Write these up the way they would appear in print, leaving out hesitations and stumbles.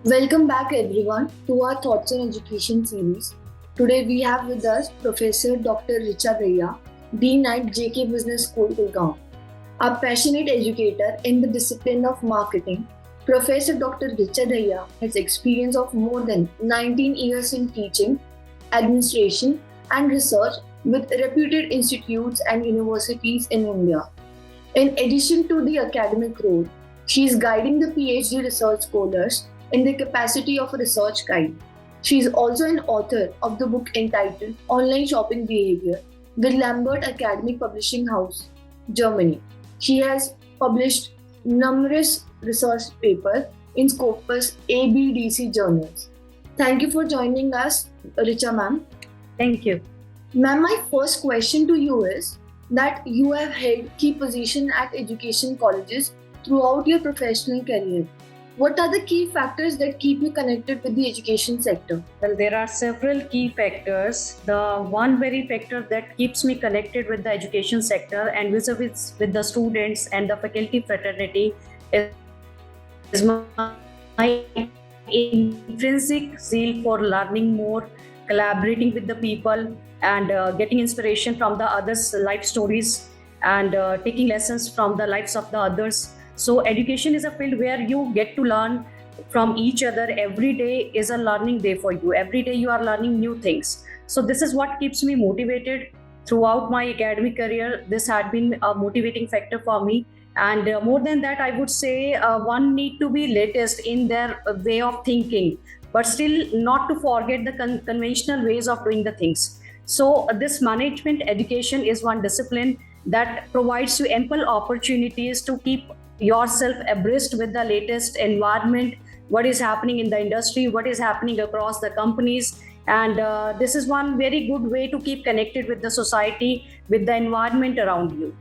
Welcome back everyone to our Thoughts on Education series. Today we have with us Professor Dr. Richa Dahiya, Dean at JK Business School, Gurgaon. A passionate educator in the discipline of marketing, Professor Dr. Richa Dahiya has experience of more than 19 years in teaching, administration and research with reputed institutes and universities in India. In addition to the academic role, she is guiding the PhD research scholars in the capacity of a research guide. She is also an author of the book entitled Online Shopping Behavior with Lambert Academic Publishing House, Germany. She has published numerous research papers in Scopus ABDC journals. Thank you for joining us, Richa ma'am. Thank you. Ma'am, my first question to you is that you have held key position at education colleges throughout your professional career. What are the key factors that keep you connected with the education sector? Well, there are several key factors. The one very factor that keeps me connected with the education sector and vis-a-vis with the students and the faculty fraternity is my intrinsic zeal for learning more, collaborating with the people, and getting inspiration from the others' life stories and taking lessons from the lives of the others. So education is a field where you get to learn from each other. Every day is a learning day for you. Every day you are learning new things. So this is what keeps me motivated throughout my academic career. This had been a motivating factor for me. And more than that, I would say one need to be latest in their way of thinking, but still not to forget the conventional ways of doing the things. So this management education is one discipline that provides you ample opportunities to keep yourself abreast with the latest environment, what is happening in the industry, what is happening across the companies. And this is one very good way to keep connected with the society, with the environment around you.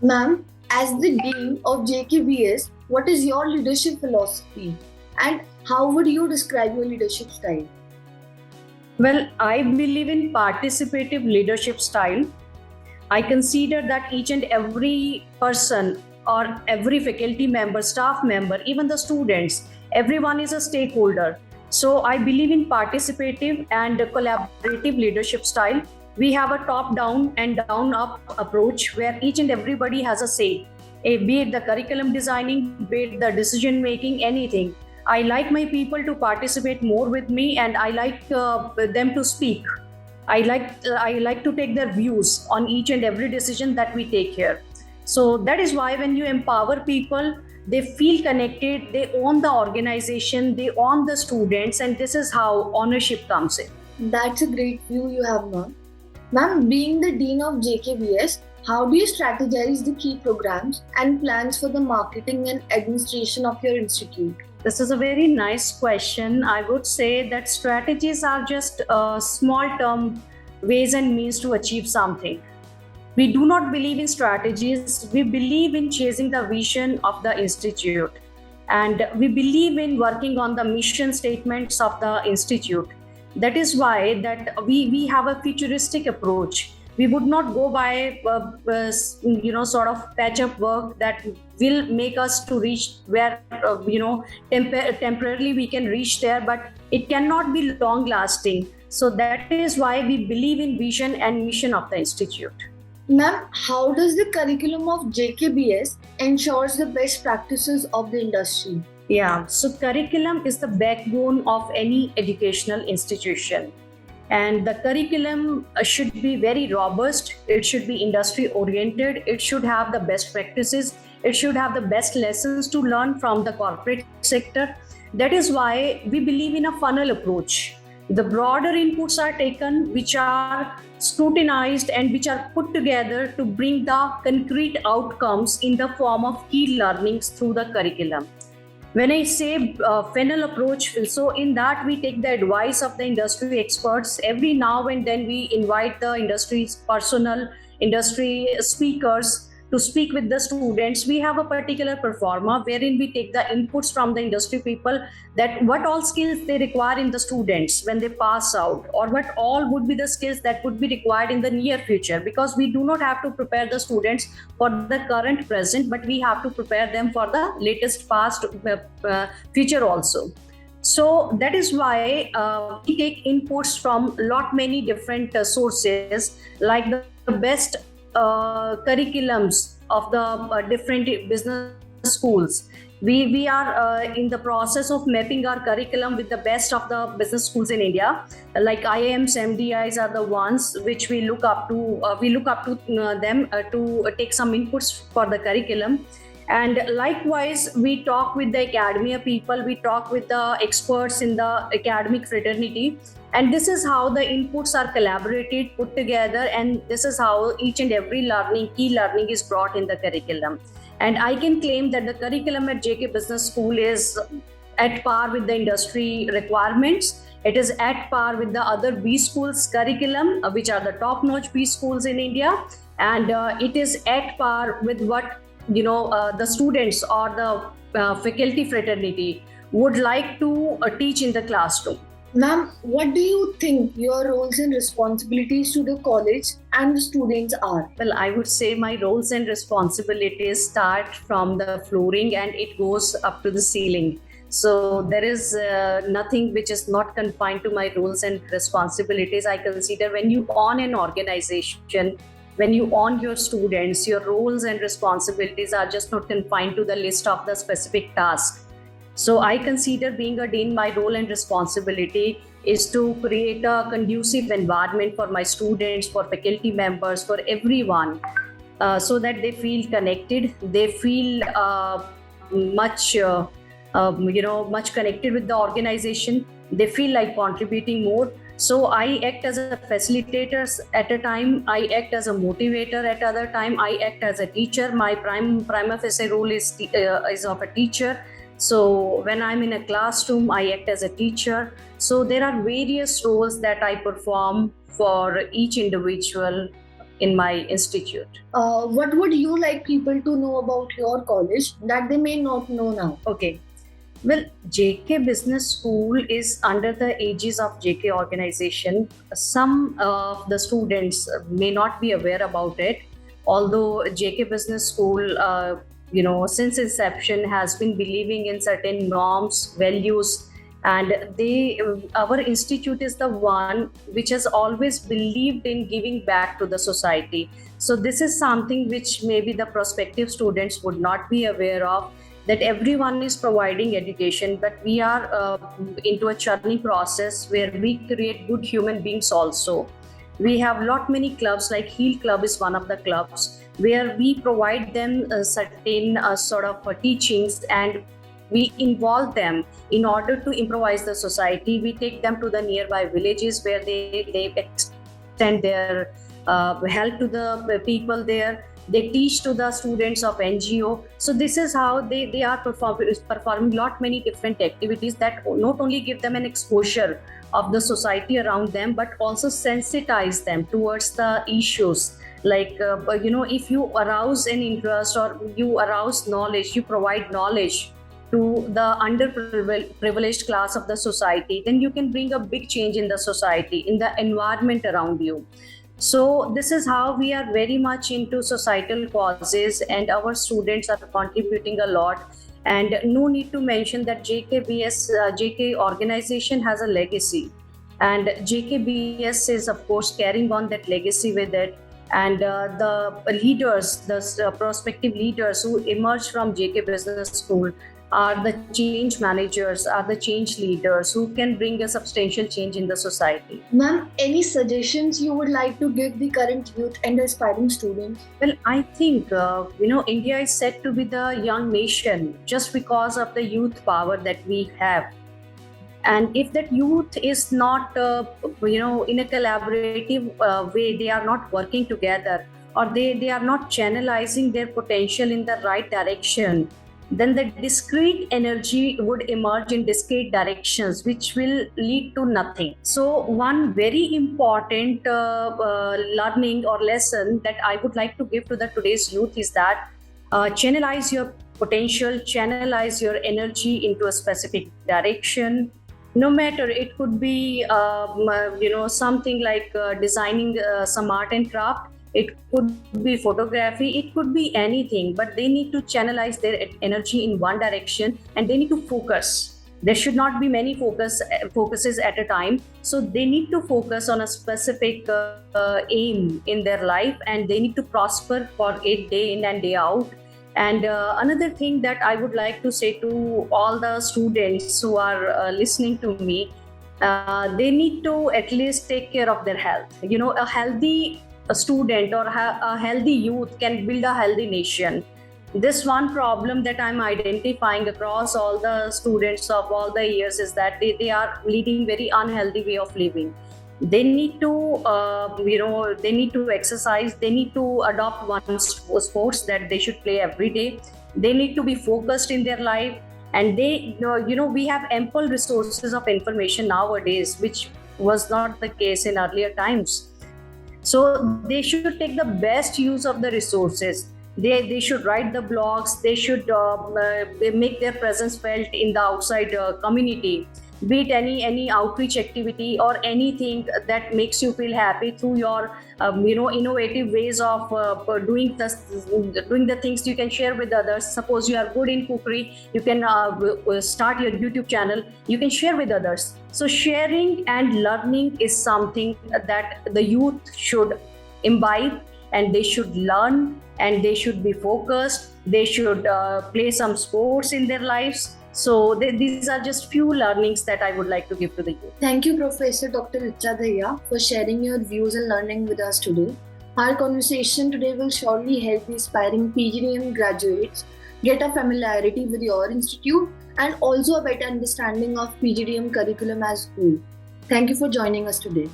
Ma'am, as the Dean of JKBS, what is your leadership philosophy and how would you describe your leadership style? Well, I believe in participative leadership style. I consider that each and every person or every faculty member, staff member, even the students, everyone is a stakeholder. So I believe in participative and collaborative leadership style. We have a top down and down up approach where each and everybody has a say, be it the curriculum designing, be it the decision making, anything. I like my people to participate more with me, and I like them to speak. I like to take their views on each and every decision that we take here. So that is why when you empower people, they feel connected, they own the organization, they own the students, and this is how ownership comes in. That's a great view you have, ma'am. Ma'am, being the Dean of JKBS, how do you strategize the key programs and plans for the marketing and administration of your institute? This is a very nice question. I would say that strategies are just small term ways and means to achieve something. We do not believe in strategies. We believe in chasing the vision of the institute. And we believe in working on the mission statements of the institute. That is why that we have a futuristic approach. We would not go by sort of patch up work that will make us to reach where temporarily we can reach there, but it cannot be long lasting. So that is why we believe in vision and mission of the institute. Ma'am, how does the curriculum of JKBS ensures the best practices of the industry? Yeah, so curriculum is the backbone of any educational institution. And the curriculum should be very robust, it should be industry oriented, it should have the best practices, it should have the best lessons to learn from the corporate sector. That is why we believe in a funnel approach. The broader inputs are taken, which are scrutinized and which are put together to bring the concrete outcomes in the form of key learnings through the curriculum. When I say funnel approach, so in that we take the advice of the industry experts. Every now and then we invite the industry's personnel, industry speakers to speak with the students. We have a particular performa wherein we take the inputs from the industry people, that what all skills they require in the students when they pass out, or what all would be the skills that would be required in the near future, because we do not have to prepare the students for the current present, but we have to prepare them for the latest past future also. So that is why we take inputs from lot many different sources, like the best curriculums of the different business schools. We are in the process of mapping our curriculum with the best of the business schools in India. Like IIMs, MDIs are the ones which we look up to. We look up to them to take some inputs for the curriculum. And likewise, we talk with the academia people, we talk with the experts in the academic fraternity, and this is how the inputs are collaborated, put together, and this is how each and every key learning is brought in the curriculum. And I can claim that the curriculum at JK Business School is at par with the industry requirements. It is at par with the other B schools curriculum, which are the top-notch B schools in India, and it is at par with what the students or the faculty fraternity would like to teach in the classroom. Ma'am, what do you think your roles and responsibilities to the college and the students are? Well, I would say my roles and responsibilities start from the flooring and it goes up to the ceiling. So there is nothing which is not confined to my roles and responsibilities. I consider when you own an organization, when you own your students, your roles and responsibilities are just not confined to the list of the specific tasks. So I consider being a dean, my role and responsibility is to create a conducive environment for my students, for faculty members, for everyone, so that they feel connected, they feel much connected with the organization, they feel like contributing more. So I act as a facilitator at a time, I act as a motivator at other time, I act as a teacher. My prima facie role is of a teacher. So when I'm in a classroom, I act as a teacher. So there are various roles that I perform for each individual in my institute. What would you like people to know about your college that they may not know now? Okay. Well, JK Business School is under the aegis of JK organization. Some of the students may not be aware about it, although JK Business School, since inception has been believing in certain norms, values, and our institute is the one which has always believed in giving back to the society. So this is something which maybe the prospective students would not be aware of, that everyone is providing education, but we are into a churning process where we create good human beings also. We have lot many clubs, like Heal Club is one of the clubs, where we provide them certain sort of teachings, and we involve them in order to improvise the society. We take them to the nearby villages where they extend their help to the people there. They teach to the students of NGO. So this is how they are performing lot many different activities that not only give them an exposure of the society around them, but also sensitize them towards the issues. Like, if you arouse an interest or you arouse knowledge, you provide knowledge to the underprivileged class of the society, then you can bring a big change in the society, in the environment around you. So this is how we are very much into societal causes, and our students are contributing a lot. And no need to mention that JKBS, JK organization has a legacy, and JKBS is of course carrying on that legacy with it. And the leaders, the prospective leaders who emerge from JK Business School are the change managers, are the change leaders who can bring a substantial change in the society. Ma'am, any suggestions you would like to give the current youth and aspiring students? Well, I think, India is said to be the young nation just because of the youth power that we have. And if that youth is not, in a collaborative way, they are not working together, or they are not channelizing their potential in the right direction, then the discrete energy would emerge in discrete directions, which will lead to nothing. So one very important learning or lesson that I would like to give to the today's youth is that channelize your potential, channelize your energy into a specific direction. No matter, it could be something like designing some art and craft, it could be photography, it could be anything, but they need to channelize their energy in one direction, and they need to focus. There should not be many focuses at a time. So they need to focus on a specific aim in their life, and they need to prosper for it day in and day out. And another thing that I would like to say to all the students who are listening to me, they need to at least take care of their health. A healthy student or a healthy youth can build a healthy nation. This one problem that I'm identifying across all the students of all the years is that they are leading very unhealthy way of living. They need to they need to exercise, they need to adopt one sports that they should play every day. They need to be focused in their life, and they we have ample resources of information nowadays, which was not the case in earlier times. So they should take the best use of the resources. They should write the blogs. They should make their presence felt in the outside community, be it any outreach activity or anything that makes you feel happy through your innovative ways of doing the things. You can share with others. Suppose you are good in cookery, you can start your YouTube channel, you can share with others. So sharing and learning is something that the youth should imbibe, and they should learn, and they should be focused. They should play some sports in their lives. So these are just few learnings that I would like to give to the youth. Thank you, Professor Dr. Richa Dahiya, for sharing your views and learning with us today. Our conversation today will surely help the aspiring PGDM graduates get a familiarity with your institute and also a better understanding of PGDM curriculum as a whole. Thank you for joining us today.